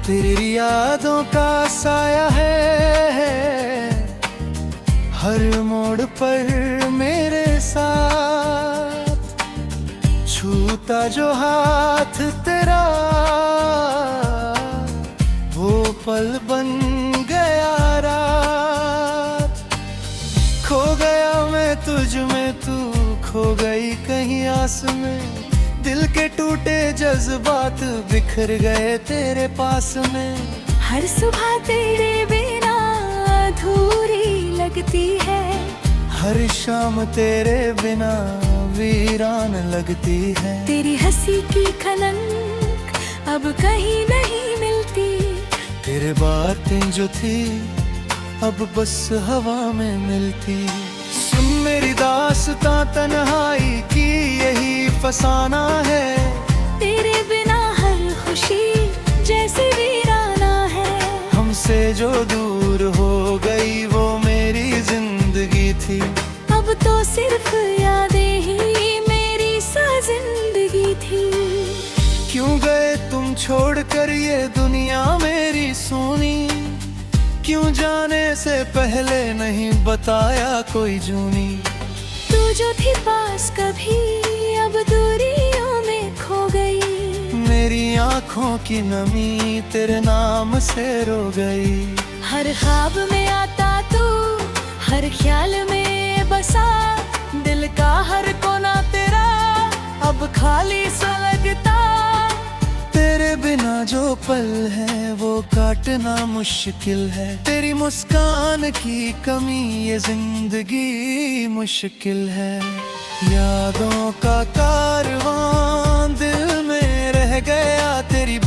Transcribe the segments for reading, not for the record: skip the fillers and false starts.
तेरी यादों का साया है हर मोड़ पर मेरे साथ, छूता जो हाथ तेरा वो पल बन गया रात। खो गया मैं तुझ में, तू खो गई कहीं आस में, दिल के टूटे जज्बात बिखर गए तेरे पास में। हर सुबह तेरे बिना अधूरी लगती है, हर शाम तेरे बिना वीरान लगती है। तेरी हंसी की खनक अब कहीं नहीं मिलती, तेरे बातें जो थी अब बस हवा में मिलती। सुन मेरी दास्तां तन्हाई की यही फसाना है, तेरे बिना हर खुशी जैसे वीराना है। हमसे जो दूर हो गई वो मेरी जिंदगी थी, अब तो सिर्फ यादें ही मेरी जिंदगी थी। क्यों गए तुम छोड़कर ये दुनिया मेरी सोनी, क्यों जाने से पहले नहीं बताया कोई जूनी। तू जो थी पास कभी अब दूरियों में खो गई, मेरी आँखों की नमी तेरे नाम से रो गई। हर ख्वाब में आता तू, हर ख्याल में बसा, दिल का हर कोना तेरा अब खाली सा लगता। तेरे बिना जो पल है वो काटना मुश्किल है, तेरी मुस्कान की कमी ये जिंदगी मुश्किल है। यादों का कारवां दिल में रह गया, तेरी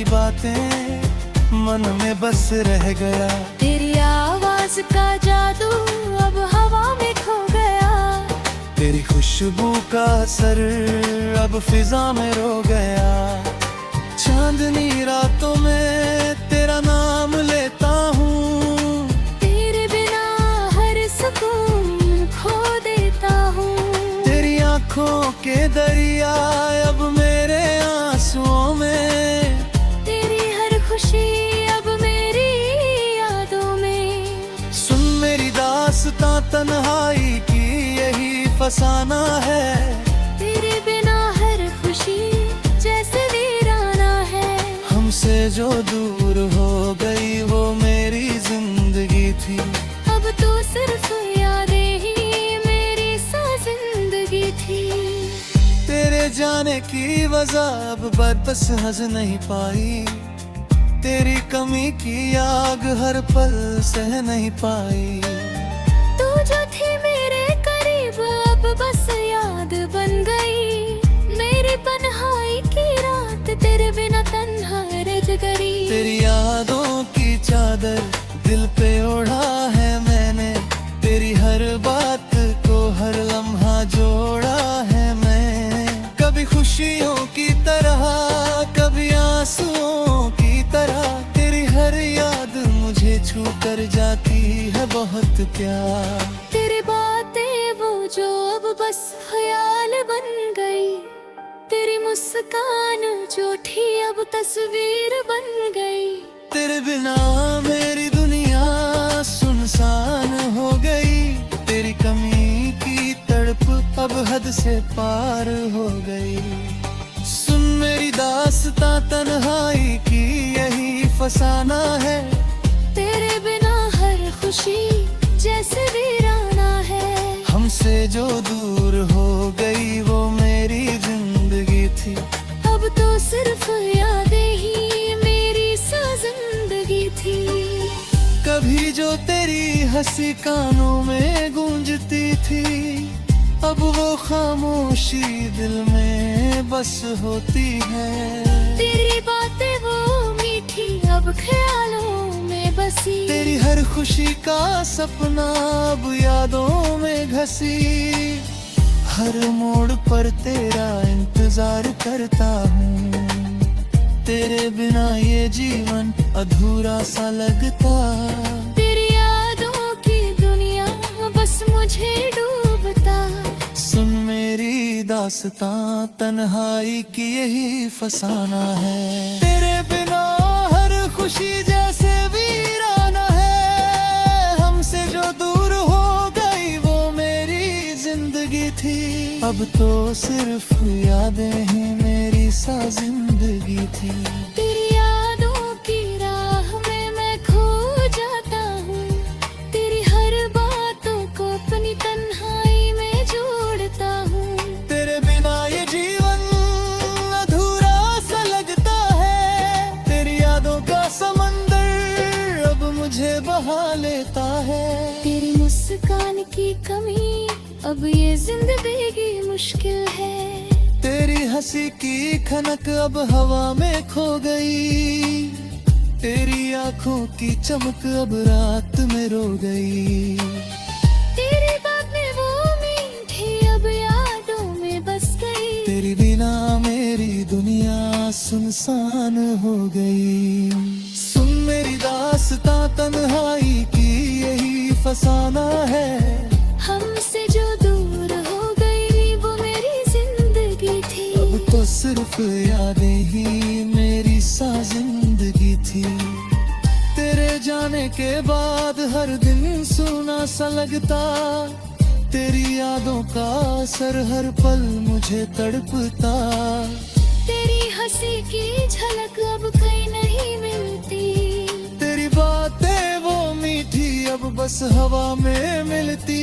बातें मन में बस रह गया। तेरी आवाज का जादू अब हवा में खो गया, तेरी खुशबू का असर अब फिजा में रो गया। चांदनी रातों में तेरा नाम लेता हूँ, तेरे बिना हर सुकून खो देता हूँ। तेरी आँखों के दरिया अब मेरे आंसुओं में, तेरी हर खुशी अब मेरी यादों में। सुन मेरी दास्तां तन्हाई की यही फसाना है, तेरे बिना हर खुशी जैसे वीराना है। हमसे जो दूर हो गई वो मेरी जिंदगी थी, अब तो सिर्फ यादें ही मेरी जिंदगी थी। तेरे जाने की वजह अब बस हंस नहीं पाई, तेरी कमी की आग हर पल सह नहीं पाई। तू जो थी मेरे करीब अब बस याद बन गई, मेरी तन्हाई की रात तेरे बिना तन्हा रह गई। तेरी यादों की चादर दिल पे ओढ़ा है मैंने, तेरी हर बात को हर लम्हा जोड़ा है मैं। कभी खुशियों की तरह कभी आंसुओं की तरह, तेरी हर याद मुझे छू कर जाती है बहुत प्यार। तेरी बातें वो जो अब बस ख्याल बन गई, तेरी मुस्कान जो थी अब तस्वीर बन गई। तेरे बिना मेरी दुनिया सुनसान हो गई, तेरी कमी की तड़प अब हद से पार हो गई। सुन मेरी दास्तां तन्हाई की यही फसाना है, तेरे बिना हर खुशी जैसे वीराना है। हमसे जो दूर हो गई वो मेरी जिंदगी थी, अब तो सिर्फ यादें ही मेरी जिंदगी थी। कभी जो तेरी हंसी कानों में गूंजती थी, अब वो खामोशी दिल में बस होती है। तेरी बातें वो मीठी अब ख्यालों में बसी, तेरी हर खुशी का सपना अब यादों में घसी। हर मोड़ पर तेरा इंतजार करता हूँ, तेरे बिना ये जीवन अधूरा सा लगता। तेरी यादों की दुनिया बस मुझे डूबता। सुन मेरी दास्तां तन्हाई की यही फसाना है, तेरे बिना अब तो सिर्फ यादें ही मेरी सा जिंदगी थी। तेरी यादों की राह में मैं खो जाता हूँ, तेरी हर बातों को अपनी तन्हाई में जोड़ता हूँ। तेरे बिना ये जीवन अधूरा सा लगता है, तेरी यादों का समंदर अब मुझे बहा लेता है। तेरी मुस्कान की कमी अब ये जिंदगी मुश्किल है। तेरी हंसी की खनक अब हवा में खो गई, तेरी आंखों की चमक अब रात में रो गई। तेरी बातें वो मीठी अब यादों में बस गई, तेरी बिना मेरी दुनिया सुनसान हो गई। सुन मेरी दास्तां तन्हाई की यही फसाना है, हमसे जो दूर हो गई वो मेरी जिंदगी थी। अब तो सिर्फ यादें ही मेरी सा जिंदगी थी। तेरे जाने के बाद हर दिन सुना सा लगता, तेरी यादों का असर हर पल मुझे तड़पता। तेरी हंसी की झलक अब कहीं नहीं मिलती, तेरी बातें वो मीठी अब बस हवा में मिलती।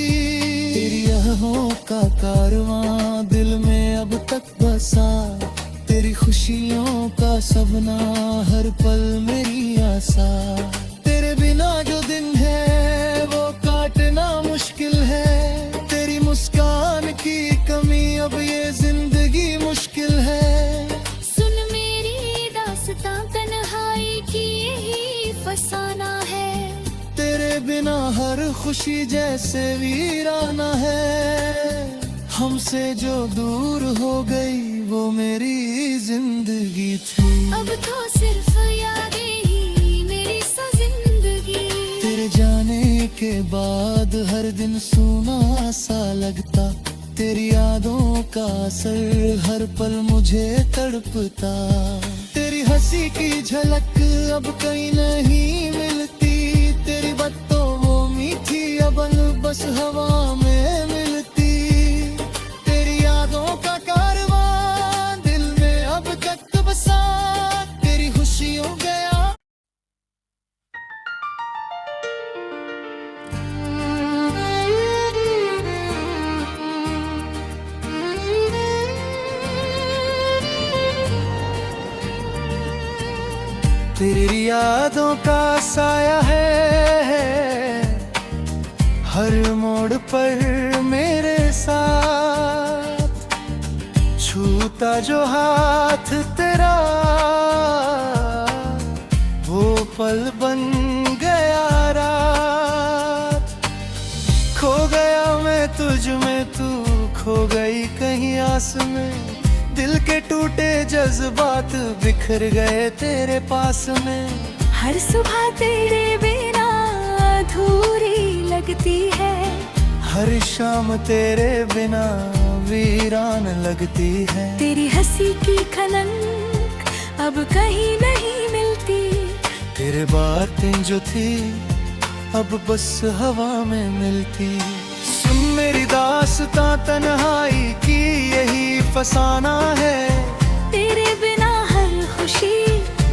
तेरी यादों का कारवां दिल में अब तक बसा, तेरी खुशियों का सपना हर पल मेरी आशा। तेरे बिना जो दिन है वो काटना मुश्किल है, तेरी मुस्कान की कमी अब ये जिंदगी मुश्किल है। सुन मेरी दास्तां तन्हाई की यही फसाना है, तेरे बिना हर खुशी जैसे वीराना है। हमसे जो दूर हो गई वो मेरी जिंदगी थी। अब तो सिर्फ यादें ही मेरी सा जिंदगी। तेरे जाने के बाद हर दिन सूना सा लगता, तेरी यादों का असर हर पल मुझे तड़पता। तेरी हंसी की झलक अब कहीं नहीं मिलती, तेरी बातों वो मीठी अब बस हवा में मिलती। तेरी यादों का कारवां दिल में अब तक बसा, तेरी खुशियों गया। तेरी यादों का साया है हर मोड़ पर मेरे साथ, छूता जो हाथ तेरा वो पल बन गया रात। खो गया मैं तुझ में, तू खो गई कहीं आस में, दिल के टूटे जज्बात बिखर गए तेरे पास में। हर सुबह तेरे बिना अधूरी लगती है, हर शाम तेरे बिना वीरान लगती है। तेरी हंसी की खनक अब कहीं नहीं मिलती, तेरे बातें जो थी अब बस हवा में मिलती। सुन मेरी दास्तां तन्हाई की यही फसाना है, तेरे बिना हर खुशी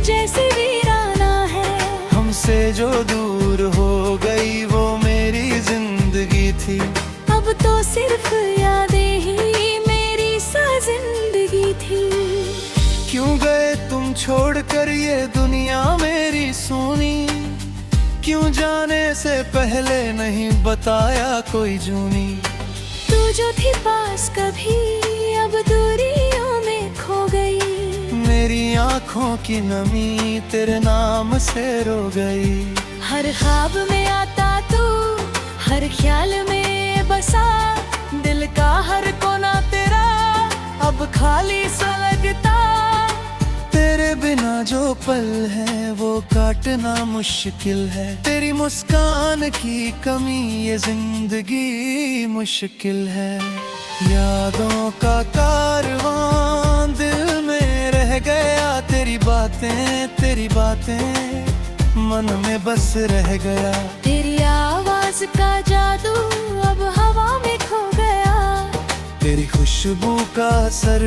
जैसे वीराना है। हमसे जो दूर हो गई वो मेरी जिंदगी थी। अब तो सिर्फ यादें ही मेरी सा जिंदगी थी। क्यों गए तुम छोड़कर ये दुनिया मेरी सोनी, क्यों जाने से पहले नहीं बताया कोई जूनी। तू जो थी पास कभी अब दूरियों में खो गई, मेरी आँखों की नमी तेरे नाम से रो गई। हर ख्वाब में आता तू, हर ख्याल में बसा, दिल का हर कोना तेरा अब खाली सा लगता। तेरे बिना जो पल है वो काटना मुश्किल है, तेरी मुस्कान की कमी ये जिंदगी मुश्किल है। यादों का कारवां दिल में रह गया, तेरी बातें मन में बस रह गया। तेरी आवाज का जादू अब हवा में खो गया, तेरी खुश खुशबू का असर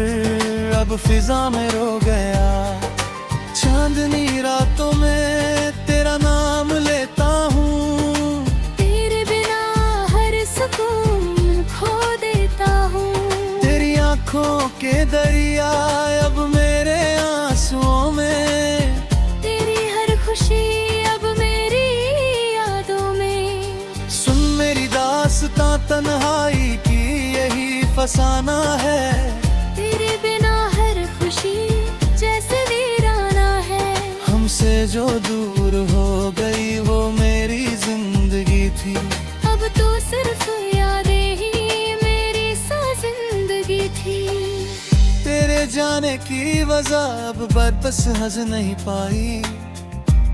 अब फिजा में रो गया। चांदनी रातों में तेरा नाम लेता हूँ, तेरे बिना हर सुकून खो देता हूँ। तेरी आंखों के दरिया अब मेरे आंसुओं में, तेरी हर खुशी अब मेरी यादों में। सुन मेरी दास्तां तन्हाई की यही फसाना है। तेरे बिना हर खुशी जैसे वीराना है। हमसे जो दूर हो गई वो मेरी जिंदगी थी, अब तो सिर्फ यादें ही मेरी सा जिंदगी थी। तेरे जाने की वजह अब बस हंस नहीं पाई,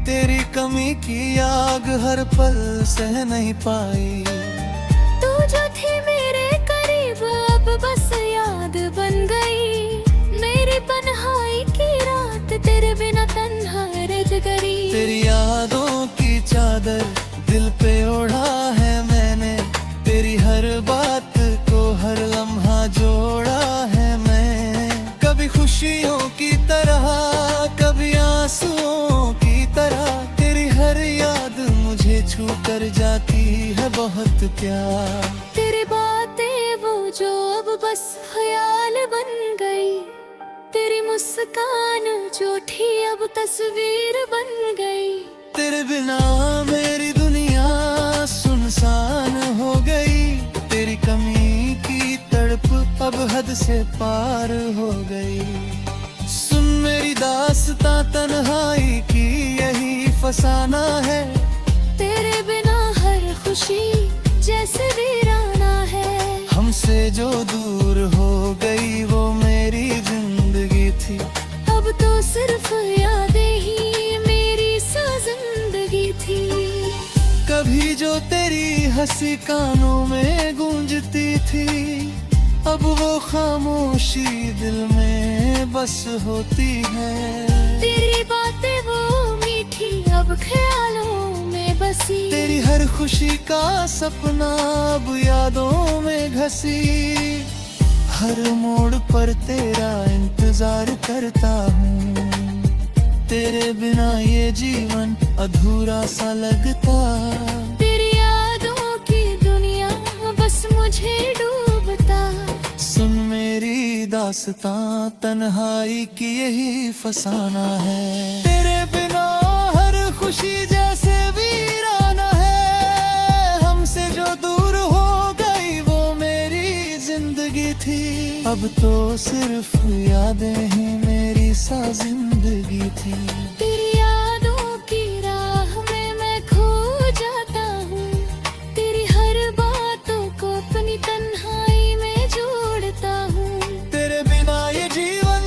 तेरी कमी की आग हर पल सह नहीं पाई। तू जो थी मेरे करीब अब बस याद बन गई। मेरी तन्हाई की रात तेरे बिना तन्हा रह गई। तेरी यादों की चादर दिल पे ओढ़ा है मैंने, तेरी हर बात को हर लम्हा जोड़ा है मैं। कभी खुशियों की तरह कभी आंसुओं की तरह, तेरी हर याद मुझे छू कर जाती है बहुत प्यार। तेरी बातें वो जो अब बस ख्याल बन गई। तेरी मुस्कान जो थी अब तस्वीर बन गई। तेरे बिना मेरी दुनिया सुनसान हो गई, तेरी कमी की तड़प अब हद से पार हो गई। सुन मेरी दास्तां तन्हाई की यही फसाना है। तेरे बिना हर खुशी जैसे वीराना है। हमसे जो दूर हो गई वो मेरी जिंदगी थी, अब तो सिर्फ यादें ही मेरी सा जिंदगी थी। कभी जो तेरी हंसी कानों में गूंजती थी, अब वो खामोशी दिल में बस होती है। तेरी बातें वो मीठी अब ख्यालों में बसी। तेरी हर खुशी का सपना अब यादों में घसी। हर मोड़ पर तेरा इंतजार करता हूँ, तेरे बिना ये जीवन अधूरा सा लगता। तेरी यादों की दुनिया बस मुझे डूबता। सुन मेरी दास्तां तन्हाई की यही फसाना है। तेरे बिना हर खुशी जैसे वीराना है। हमसे जो दूर हो गई वो मेरी जिंदगी थी, अब तो सिर्फ यादें ही मेरी सा जिंदगी थी। तेरी यादों की राह में मैं खो जाता हूँ। तेरी हर बातों को अपनी तन्हाई में जोड़ता हूँ। तेरे बिना ये जीवन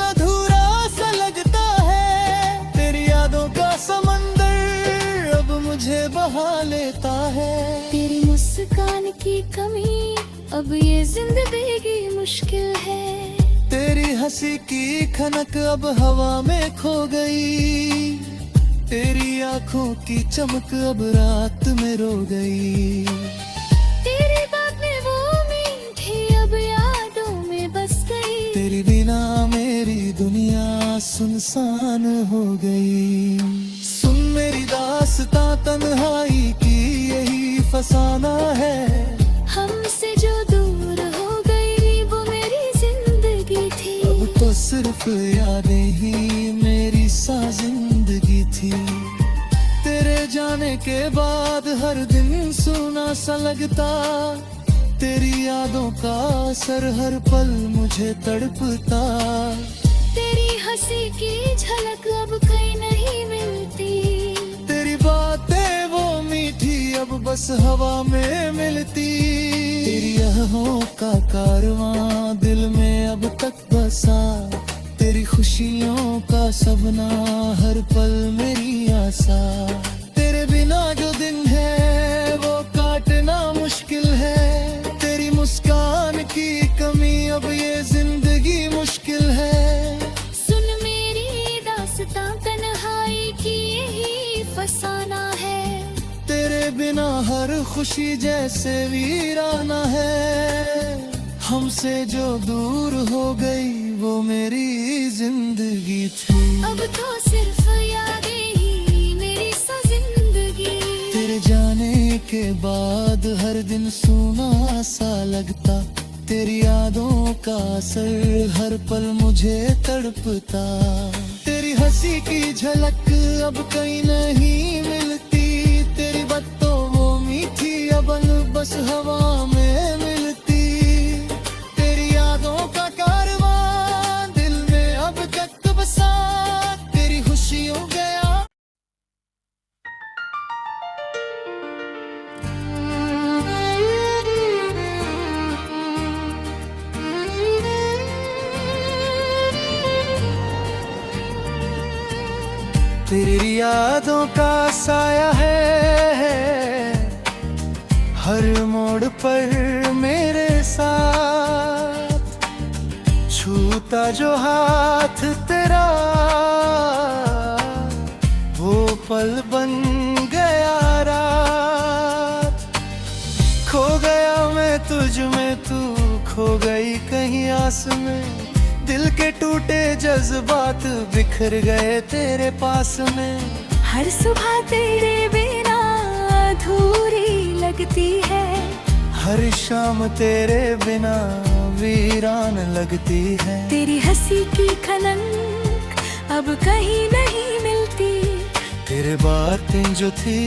अधूरा सा लगता है। तेरी यादों का समंदर अब मुझे बहा लेता है। तेरी मुस्कान की कमी अब ये जिंदगी मुश्किल है। तेरी हंसी की खनक अब हवा में खो गई। तेरी आंखों की चमक अब रात में रो गई। तेरी बातें वो मीठी अब यादों में बस गई। तेरी बिना मेरी दुनिया सुनसान हो गई। सुन मेरी दास्तां तन्हाई की यही फसाना है। हमसे जो दूर हो गई वो मेरी जिंदगी थी, अब तो सिर्फ यादें ही मेरी सा जिंदगी थी। तेरे जाने के बाद हर दिन सुना सा लगता। तेरी यादों का असर हर पल मुझे तड़पता। तेरी हंसी की झलक अब कहीं नहीं मिलती। तेरी बातें वो मीठी अब बस हवा में मिलती। तेरी यादों का कारवां दिल में अब तक बसा। तेरी खुशियों का सपना हर पल मेरी आशा। तेरे बिना जो दिन है वो काटना मुश्किल है। तेरी मुस्कान की कमी अब ये जिंदगी मुश्किल है। सुन मेरी दास्तां तन्हाई की यही फसाना है। तेरे बिना हर खुशी जैसे वीराना है। हमसे जो दूर हो गई वो मेरी जिंदगी थी। अब तो सिर्फ यादें ही मेरी सा जिंदगी। तेरे जाने के बाद हर दिन सूना सा लगता, तेरी यादों का असर हर पल मुझे तड़पता। तेरी हंसी की झलक अब कहीं नहीं मिलती, तेरी बातों वो मीठी अबल बस हवा में मिलती। तेरी यादों का कारवां दिल में अब तक बसा, तेरी खुशियों गया। तेरी यादों का साया है हर मोड़ पर मेरे साथ, छूता जो हाथ तेरा वो पल बन गया रात। खो गया मैं तुझ में, तू खो गई कहीं आस में, दिल के टूटे जज्बात बिखर गए तेरे पास में। हर सुबह तेरे बिना अधूरी लगती है, हर शाम तेरे बिना वीरान लगती है। तेरी हंसी की खनक अब कहीं नहीं मिलती, तेरे बातें जो थी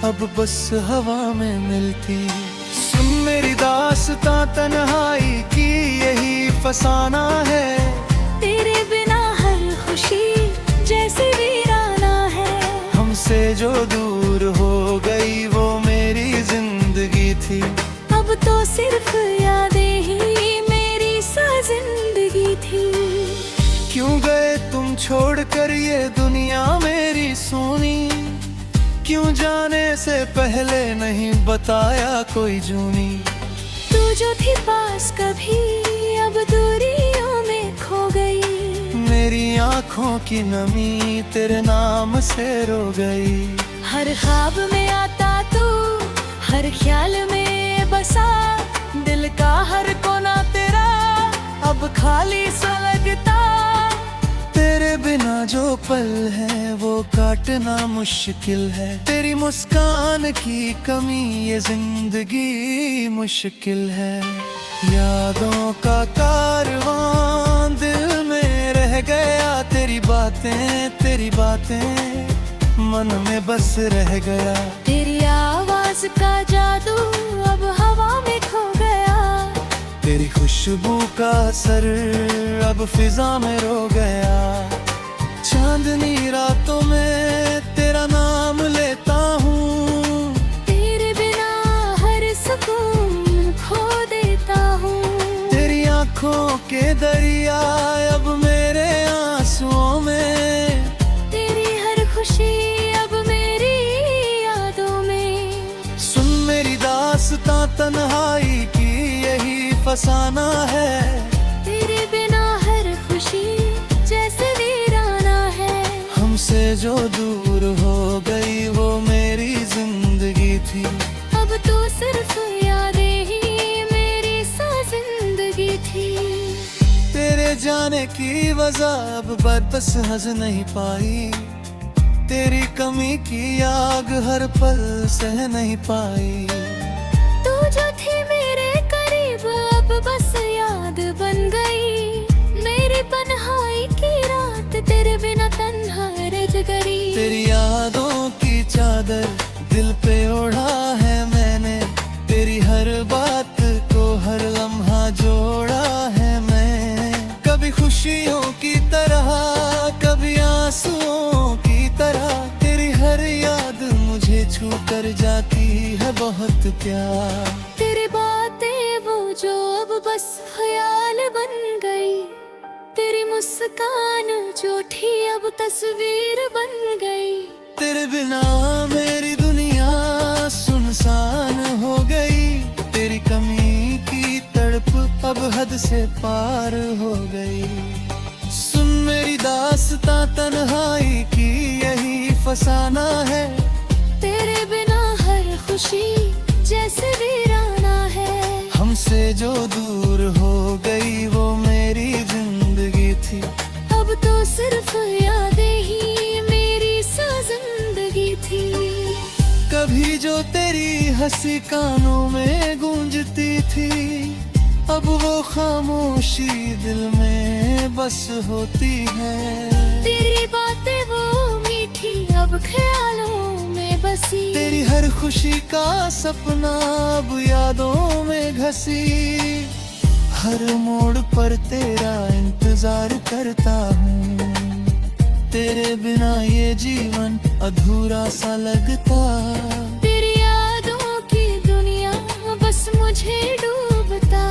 अब बस हवा में मिलती। सुन मेरी दास्तां तन्हाई की यही फसाना है, तेरे बिना हर खुशी जैसे वीराना है। हमसे जो दूर हो गई वो मेरी जिंदगी थी, अब तो सिर्फ यादें ही मेरी सा जिंदगी थी। क्यों गए तुम छोड़कर ये दुनिया मेरी सोनी, क्यों जाने से पहले नहीं बताया कोई जूनी। तू जो थी पास कभी अब दूरियों में खो गई, मेरी आँखों की नमी तेरे नाम से रो गई। हर ख्वाब में आता तू हर ख्याल में बसा, दिल का हर कोना तेरा अब खाली सा लगता। तेरे बिना जो पल है वो काटना मुश्किल है, तेरी मुस्कान की कमी ये जिंदगी मुश्किल है। यादों का कारवां दिल में रह गया, तेरी बातें मन में बस रह गया। तेरी आवाज का जादू अब हवा में खो गया, तेरी खुशबू का असर अब फिजा में रो गया। चांदनी रातों में तेरा नाम लेता हूँ, तेरे बिना हर सुकून खो देता हूँ। तेरी आँखों के दरिया अब मेरे आंसुओं में, तेरी हर खुशी अब मेरी यादों में। सुन मेरी दास्तां तन्हाई की यही फसाना है, तेरे बिना हर खुशी जैसे वीराना है। हमसे जो दूर हो गई वो मेरी जिंदगी थी, अब तो सिर्फ यादें ही मेरी सा जिंदगी थी। तेरे जाने की वजह अब बस हंस नहीं पाई, तेरी कमी की आग हर पल सह नहीं पाई। तू जो थी मेरे करीब अब बस याद बन गई, मेरी तन्हाई की रात तेरे बिना तन्हा रह गई। तेरी यादों की चादर दिल पे ओढ़ा है मैंने, तेरी हर बात को हर लम्हा जोड़ा है मैं। कभी खुशियों की तरह कभी आंसुओं की तरह, तेरी हर याद मुझे छू कर जाती है बहुत प्यार। तेरी बातें वो जो अब बस ख्याल बन गई, तेरी मुस्कान जो थी अब तस्वीर बन गई। तेरे बिना मेरी दुनिया सुनसान हो गई, तेरी कमी की तड़प अब हद से पार हो गई। सुन मेरी दास्तां तन्हाई की यही फसाना है, तेरे बिना हर खुशी जैसे वीराना है। हमसे जो दूर गई वो मेरी जिंदगी थी। अब तो सिर्फ यादें ही मेरी सा जिंदगी थी। कभी जो तेरी हंसी कानों में गूंजती थी, अब वो खामोशी दिल में बस होती है। तेरी बातें वो मीठी अब ख्यालों में बसी। तेरी हर खुशी का सपना अब यादों में घसी। हर मोड़ पर तेरा इंतजार करता हूँ, तेरे बिना ये जीवन अधूरा सा लगता। तेरी यादों की दुनिया बस मुझे डूबता।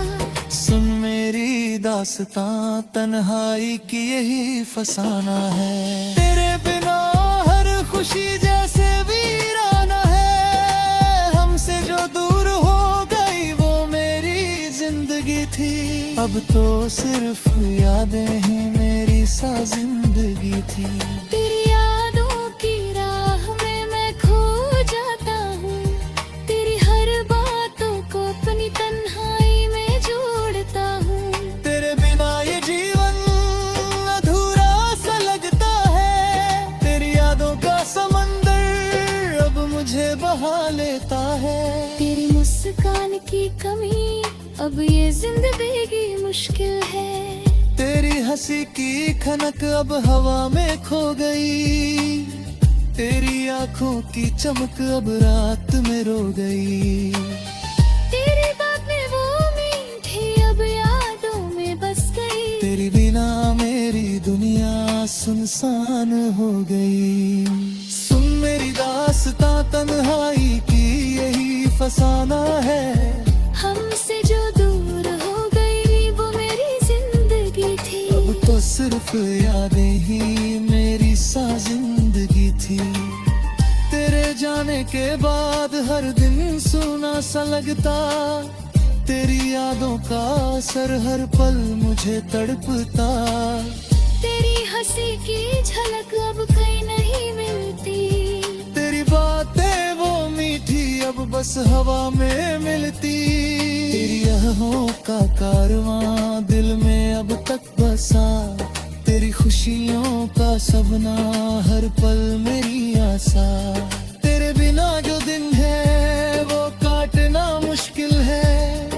सुन मेरी दास्तां, तन्हाई की यही फसाना है। तेरे बिना हर खुशी जैसे वीराना है। हमसे जो दूर हो गई वो मेरी जिंदगी थी। अब तो सिर्फ यादें ही मेरी सा जिंदगी थी। तेरी यादों की राह में मैं खो जाता हूँ। तेरी हर बातों को अपनी तन्हाई में जोड़ता हूँ। तेरे बिना ये जीवन अधूरा सा लगता है। तेरी यादों का समंदर अब मुझे बहा लेता है। तेरी मुस्कान की कमी अब ये जिंदगी मुश्किल है। तेरी हंसी की खनक अब हवा में खो गई। तेरी आंखों की चमक अब रात में रो गई। तेरी बातें वो मीठी अब यादों में बस गई। तेरी बिना मेरी दुनिया सुनसान हो गई। सुन मेरी दास्तां, तन्हाई की यही फसाना है। हमसे जो दूर हो गई वो मेरी जिंदगी थी। अब तो सिर्फ यादें ही मेरी सा जिंदगी थी। तेरे जाने के बाद हर दिन सूना सा लगता। तेरी यादों का असर हर पल मुझे तड़पता। तेरी हंसी की झलक अब कहीं नहीं मिलती। तेरी बातें वो मीठी अब बस हवा में मिलती। तेरी यादों का कारवां दिल में अब तक बसा। तेरी खुशियों का सपना हर पल मेरी आशा। तेरे बिना जो दिन है वो काटना मुश्किल है।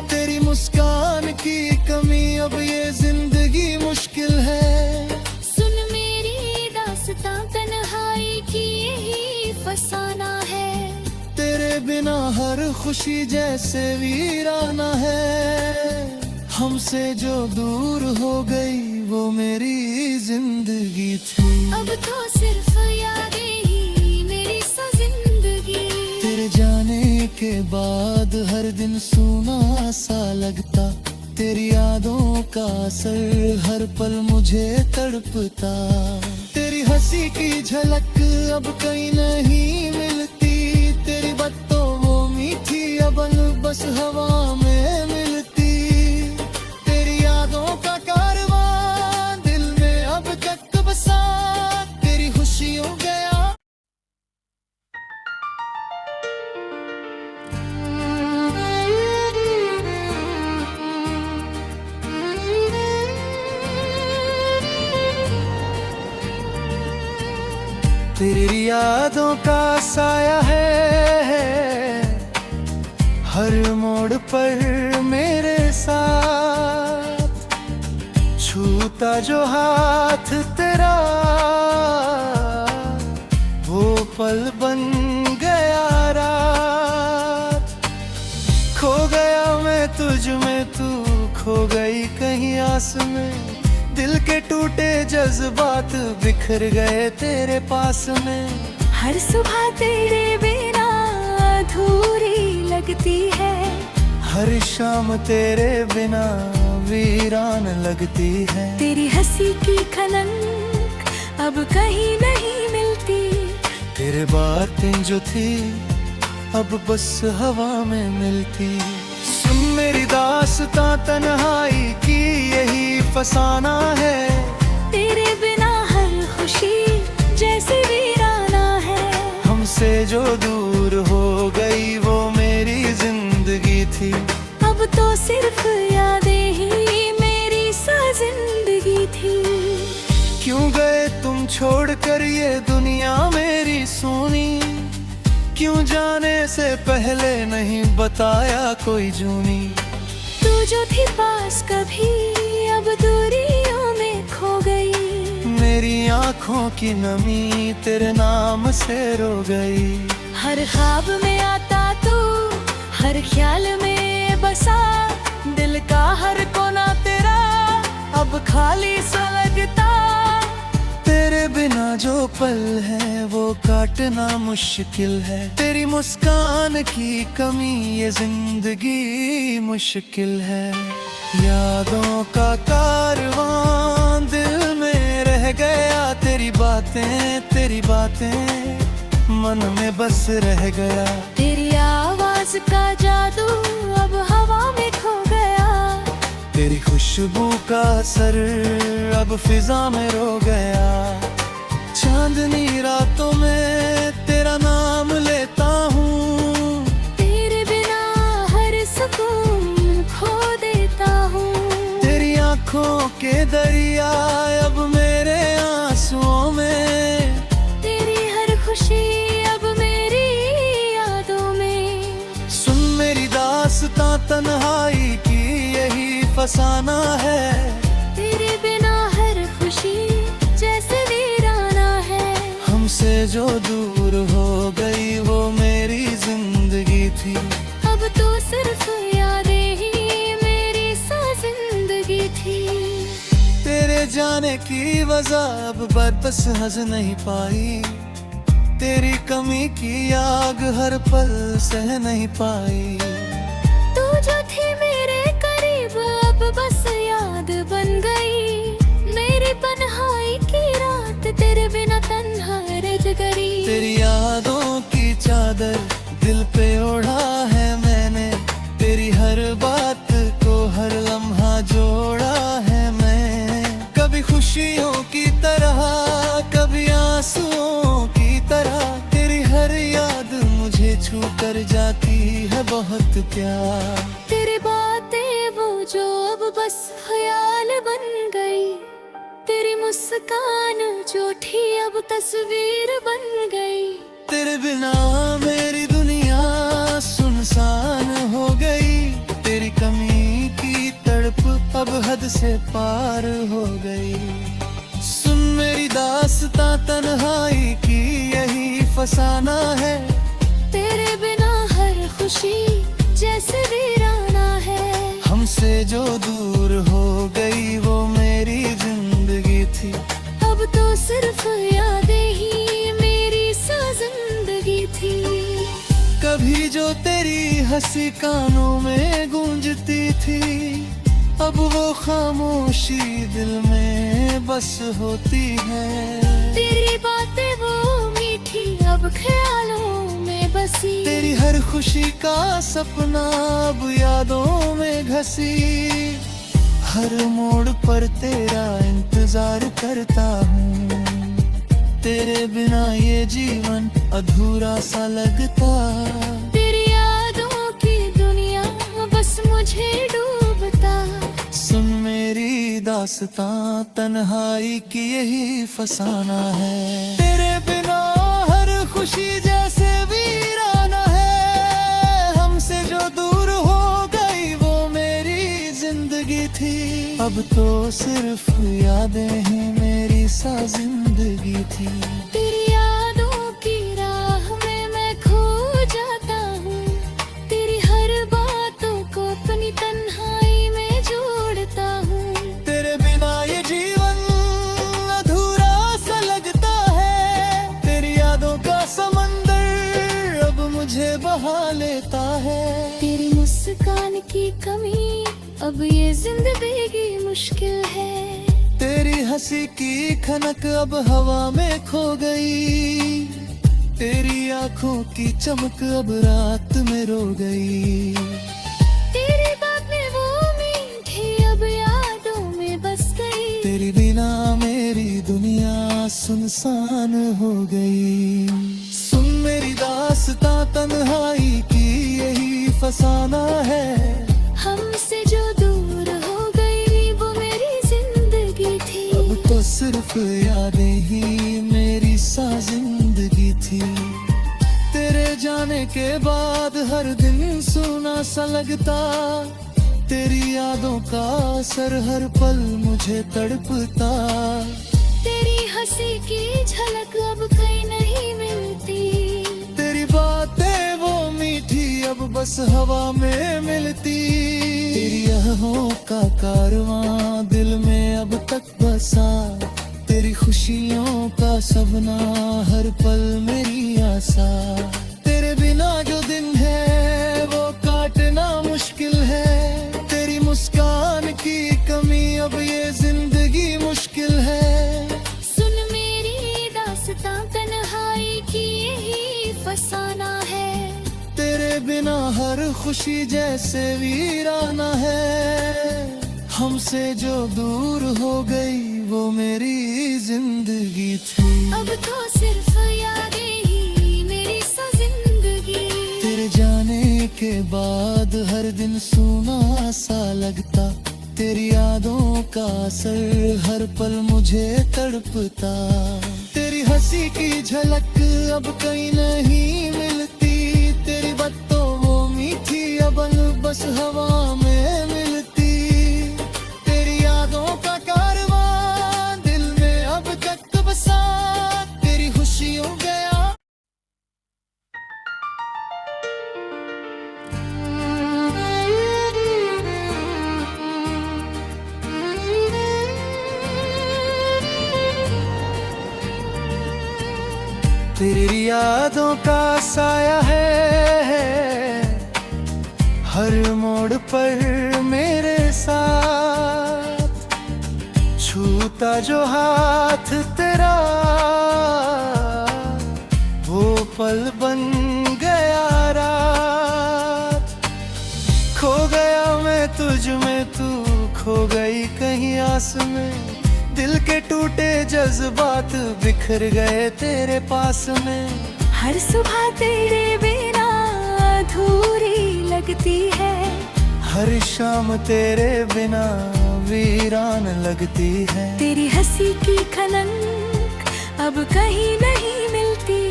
तेरी मुस्कान की कमी अब ये जिंदगी मुश्किल है। सुन मेरी दास्तां, तन्हाई की यही फसाना है। तेरे बिना हर खुशी जैसे वीराना है। हमसे जो दूर हो गई वो मेरी जिंदगी थी। अब तो सिर्फ यादें ही मेरी सा जिंदगी। तेरे जाने के बाद हर दिन सूना सा लगता। तेरी यादों का असर हर पल मुझे तड़पता। तेरी हंसी की झलक अब कहीं नहीं मिलती। तेरी बातों वो मीठी अब बस हवा में मिलती। तेरी यादों का कारवां दिल में अब तक बसा। तेरी खुशियों गया। तेरी यादों का साया है हर मोड़ पर मेरे साथ। छूता जो हाथ तेरा वो पल बन गया रात। खो गया मैं तुझ में, तू खो गई कहीं आस में। दिल के टूटे जज्बात बिखर गए तेरे पास में। हर सुबह तेरे बिना अधूरी लगती है। हर शाम तेरे बिना वीरान लगती है। तेरी हंसी की खनक अब कहीं नहीं मिलती। तेरे बातें जो थी अब बस हवा में मिलती। सुन मेरी दास्तां, तन्हाई की यही फसाना है। तेरे बिना हर खुशी जैसे वीराना है। हमसे जो दूर हो गई वो मेरी जिंदगी थी। अब तो सिर्फ यादें ही छोड़कर ये दुनिया मेरी सोनी, क्यों जाने से पहले नहीं बताया कोई जूनी। तू जो थी पास कभी अब दूरियों में खो गई, मेरी आँखों की नमी तेरे नाम से रो गई। हर ख्वाब में आता तू, हर ख्याल में बसा, दिल का हर कोना तेरा अब खाली सा लगता। तेरे बिना जो पल है वो काटना मुश्किल है, तेरी मुस्कान की कमी ये जिंदगी मुश्किल है। यादों का कारवां दिल में रह गया, तेरी बातें मन में बस रह गया। तेरी आवाज का जादू अब हवा में खो गया, तेरी खुशबू का असर अब फिजा में रो गया। चांदनी रातों में तेरा नाम लेता हूँ, तेरे बिना हर सुकून खो देता हूँ। तेरी आँखों के दरिया अब मेरे आंसुओं में, तेरी हर खुशी अब मेरी यादों में। सुन मेरी दास्तां तन्हाई की यही फसाना है, तेरे बिना हर खुशी जैसे वीराना है। हमसे जो दूर हो गई वो मेरी जिंदगी थी, अब तो सिर्फ यादें ही मेरी सा जिंदगी थी। तेरे जाने की वजह अब बस हंस नहीं पाई, तेरी कमी की आग हर पल सह नहीं पाई। तू जो थी मेरे करीब अब बस याद बन गई, मेरी तन्हाई की रात तेरे बिना तन्हा रह गई। तेरी यादों की चादर दिल पे ओढ़ा है मैंने, तेरी हर बात को हर लम्हा जोड़ा है मैं। कभी खुशियों की तरह कभी आंसुओं की तरह, तेरी हर याद मुझे छू कर जाती है बहुत प्यार। तेरी बातें वो जो अब बस ख्याल बन गई, तेरी मुस्कान जो थी अब तस्वीर बन गई। तेरे बिना मेरी दुनिया सुनसान हो गई, तेरी कमी की तड़प अब हद से पार हो गई। सुन मेरी दास्तां तन्हाई की यही फसाना है, तेरे बिना हर खुशी जैसे वीराना है। हमसे जो दूर हो गई वो मेरी जिंदगी थी, अब तो सिर्फ यादें ही मेरी सा जिंदगी थी। कभी जो तेरी हंसी कानों में गूंजती थी, अब वो खामोशी दिल में बस होती है। तेरी बातें वो मीठी अब ख्यालों में बसी, तेरी हर खुशी का सपना अब यादों में घसी। हर मोड़ पर तेरा इंतजार करता हूँ, तेरे बिना ये जीवन अधूरा सा लगता। तेरी यादों की दुनिया बस मुझे डूबता। सुन मेरी दास्तां तन्हाई की यही फसाना है, तेरे बिना हर खुशी जैसे वीराना है। हमसे जो दूर हो गई वो मेरी जिंदगी थी, अब तो सिर्फ यादें ही मेरी सा जिंदगी थी। तेरी यादों की राह में मैं खो जाता हूँ, तेरी हर बातों को अपनी तन्हाई में जोड़ता हूँ। तेरे बिना ये जीवन अधूरा सा लगता है, तेरी यादों का समंदर अब मुझे बहा लेता है। तेरी मुस्कान की कमी अब ये जिंदगी मुश्किल है, तेरी हंसी की खनक अब हवा में खो गई, तेरी आंखों की चमक अब रात में रो गई। तेरी बातें वो मीठी अब यादों में बस गई, तेरी बिना मेरी दुनिया सुनसान हो गई। सुन मेरी दास्तां तन्हाई की यही फसाना है, हमसे जो दूर हो गई वो मेरी जिंदगी थी। अब तो सिर्फ सिर्फ यादें ही मेरी सा जिंदगी थी। तेरे जाने के बाद हर दिन सूना सा लगता, तेरी यादों का असर हर पल मुझे तड़पता। तेरी हंसी की झलक अब कहीं नहीं मिलती, तेरी बातें वो मीठी अब बस हवा में मिलती। तेरी यादों का कारवां दिल में अब तक बसा, तेरी खुशियों का सपना हर पल मेरी आशा। तेरे बिना जो दिन है वो काटना मुश्किल है, तेरी मुस्कान की कमी अब ये जिंदगी मुश्किल है। सुन मेरी दास्तां तन्हाई की यही फसाना है, तेरे बिना हर खुशी जैसे वीराना है। हमसे जो दूर हो गई वो मेरी जिंदगी थी, अब तो सिर्फ यादें ही मेरी सा जिंदगी। तेरे जाने के बाद हर दिन सूना सा लगता, तेरी यादों का असर हर पल मुझे तड़पता। तेरी हंसी की झलक अब कहीं नहीं मिलती, तेरी बातों वो मीठी अब बस हवा में मिलती। तेरी यादों का कारवां दिल में अब तक बसा, तेरी खुशियों गया। तेरी यादों का साया है हर मोड़ पर मेरे साथ, छूता जो हाथ तेरा वो पल बन गया रात। खो गया मैं तुझ में, तू खो गई कहीं आस में, दिल के टूटे जज्बात बिखर गए तेरे पास में। हर सुबह तेरे बिना अधूरी लगती है, हर शाम तेरे बिना वीरान लगती है। तेरी हंसी की खनक अब कहीं नहीं मिलती,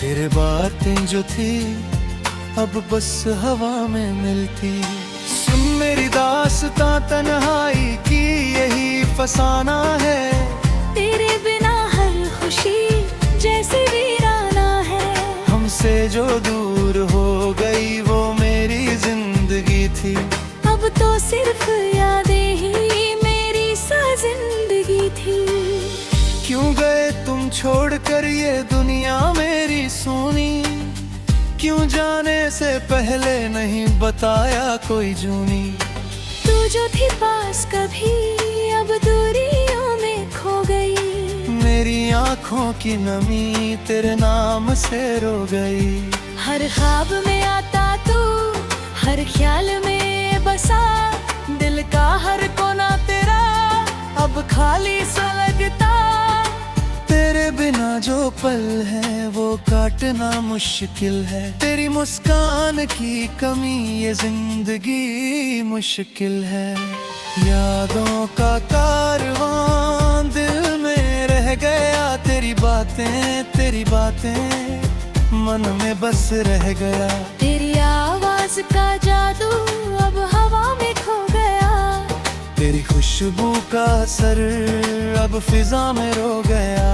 तेरे बातें जो थी अब बस हवा में मिलती। सुन मेरी दास्तां तन्हाई की यही फसाना है, तेरे बिना हर खुशी जैसे वीराना है। हमसे जो दूर हो गई वो मेरी जिंदगी थी, अब तो सिर्फ यादें ही मेरी सा जिंदगी थी। क्यों गए तुम छोड़कर ये दुनिया मेरी सोनी, क्यों जाने से पहले नहीं बताया कोई जूनी। तू जो थी पास कभी अब दूरियों में खो गई, मेरी आँखों की नमी तेरे नाम से रो गई। हर ख्वाब में आता तू, हर ख्याल में बसा, दिल का हर कोना तेरा अब खाली सा लगता। तेरे बिना जो पल है वो काटना मुश्किल है, तेरी मुस्कान की कमी ये जिंदगी मुश्किल है। यादों का कारवां दिल में रह गया, तेरी बातें मन में बस रह गया। तेरी आवाज का जादू अब हवा में खो गया, तेरी खुशबू का असर अब फिजा में रो गया।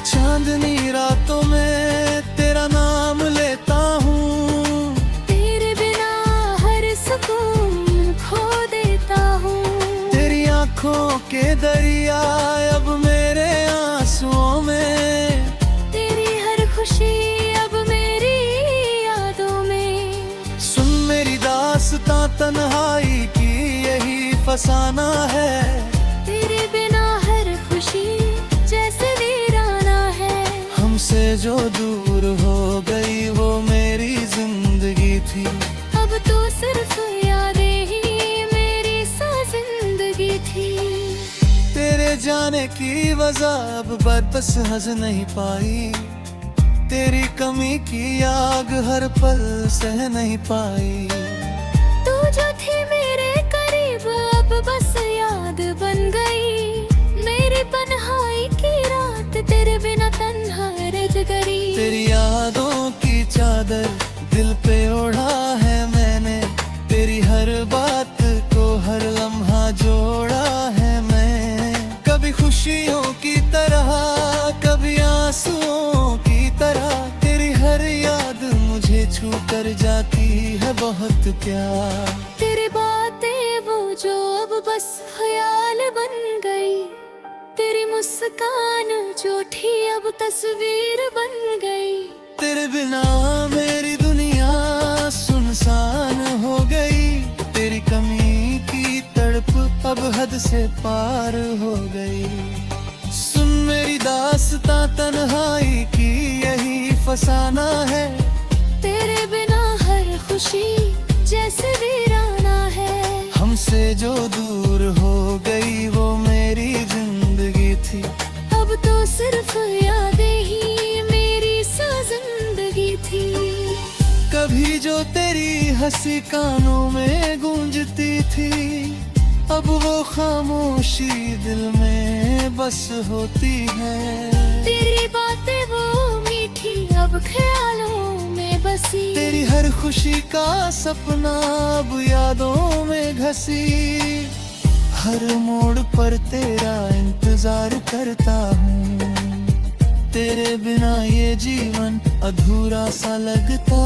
चांदनी रातों में तेरा नाम लेता हूँ, तेरे बिना हर सुकून खो देता हूँ। तेरी आँखों के दरिया अब मेरे आंसुओं में, तेरी हर खुशी अब मेरी यादों में। सुन मेरी दास्तां तन्हाई की यही फसाना है, तेरे बिना हर खुशी जैसे वीराना है। हमसे जो दूर हो गई वो मेरी जिंदगी थी, अब तो सिर्फ यादें ही मेरी सा जिंदगी थी। तेरे जाने की वजह अब बस हंस नहीं पाई, तेरी कमी की आग हर पल सह नहीं पाई। तू जो थी मेरे करीब अब बस याद बन गई, मेरी पन तेरे बिना तन्हा रह गई। तेरी यादों की चादर दिल पे ओढ़ा है मैंने, तेरी हर बात को हर लम्हा जोड़ा है मैं। कभी खुशियों की तरह कभी आंसुओं की तरह, तेरी हर याद मुझे छू कर जाती है बहुत प्यार। तेरी बातें वो जो अब बस ख्याल बन गई, तेरी मुस्कान जो थी अब तस्वीर बन गई। तेरे बिना मेरी दुनिया सुनसान हो गई, तेरी कमी की तड़प अब हद से पार हो गई। सुन मेरी दास्तां तन्हाई की यही फसाना है, तेरे बिना हर खुशी जैसे वीराना है। हमसे जो दूर हो गई वो मेरी जिंदगी थी, अब तो सिर्फ यादें ही मेरी सा जिंदगी थी। कभी जो तेरी हंसी कानों में गूंजती थी, अब वो खामोशी दिल में बस होती है। तेरी बातें वो मीठी अब ख्यालों में बसी, तेरी हर खुशी का सपना अब यादों में घसी। हर मोड़ पर तेरा इंतजार करता हूँ, तेरे बिना ये जीवन अधूरा सा लगता।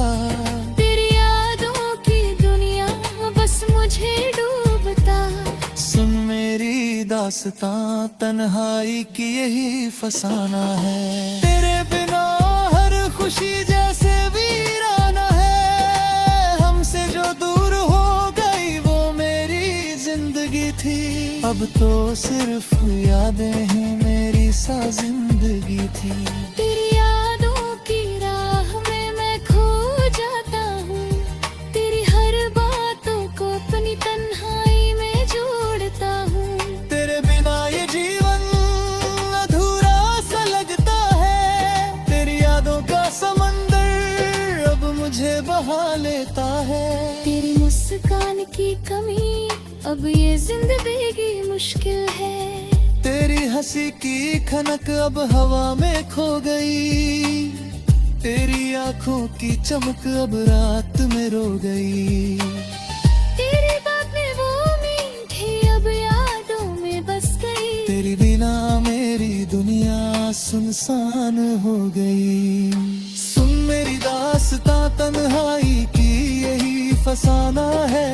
तेरी यादों की दुनिया बस मुझे डूबता। सुन मेरी दास्तां तन्हाई की यही फसाना है, तेरे बिना हर खुशी जैसे वीराना है। हमसे जो दूर हो गई वो मेरी जिंदगी थी, अब तो सिर्फ यादें ही मेरी सा जिंदगी थी। तेरी यादों की राह में मैं खो जाता हूँ, तेरी हर बातों को अपनी तन्हाई में जोड़ता हूँ। तेरे बिना ये जीवन अधूरा सा लगता है, तेरी यादों का समंदर अब मुझे बहा लेता है। तेरी मुस्कान की कमी अब ये जिंदगी मुश्किल है। तेरी हंसी की खनक अब हवा में खो गई, तेरी आंखों की चमक अब रात में रो गई। तेरी बातें वो मीठी अब यादों में बस गई, तेरी बिना मेरी दुनिया सुनसान हो गई। सुन मेरी दास्तां तन्हाई की यही फसाना है,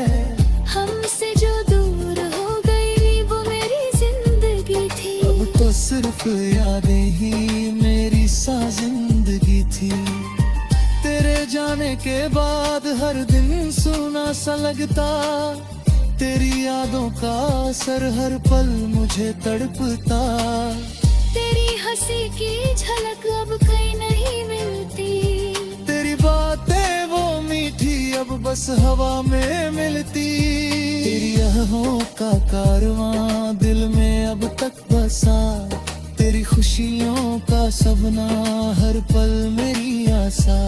हमसे जो दूर हो गई वो मेरी जिंदगी थी। अब तो सिर्फ यादें ही मेरी सा जिंदगी थी। तेरे जाने के बाद हर दिन सुना सा लगता, तेरी यादों का असर हर पल मुझे तड़पता। तेरी हंसी की झलक अब कहीं नहीं मिलती, तेरी बातें वो मीठी अब बस हवा में मिलती। तेरी यादों का कारवां दिल में अब तक बसा, तेरी खुशियों का सपना हर पल मेरी आशा।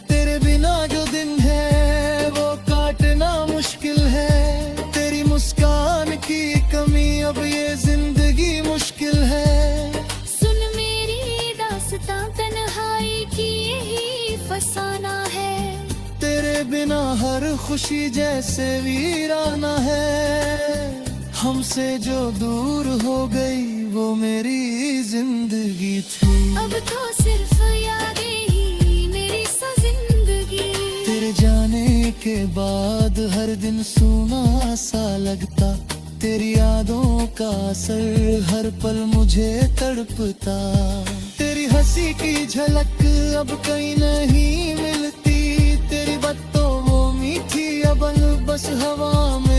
तेरे बिना जो दिन है वो काटना मुश्किल है, तेरी मुस्कान की कमी अब ये जिंदगी मुश्किल है। सुन मेरी दास्तां तन्हाई की यही फसाना है, तेरे बिना हर खुशी जैसे वीराना है। हमसे जो दूर हो गई वो मेरी जिंदगी थी, अब तो सिर्फ यादें ही मेरी सा जिंदगी। तेरे जाने के बाद हर दिन सूना सा लगता, तेरी यादों का असर हर पल मुझे तड़पता। तेरी हंसी की झलक अब कहीं नहीं मिलती, तेरी बातों वो मीठी अब बस हवा में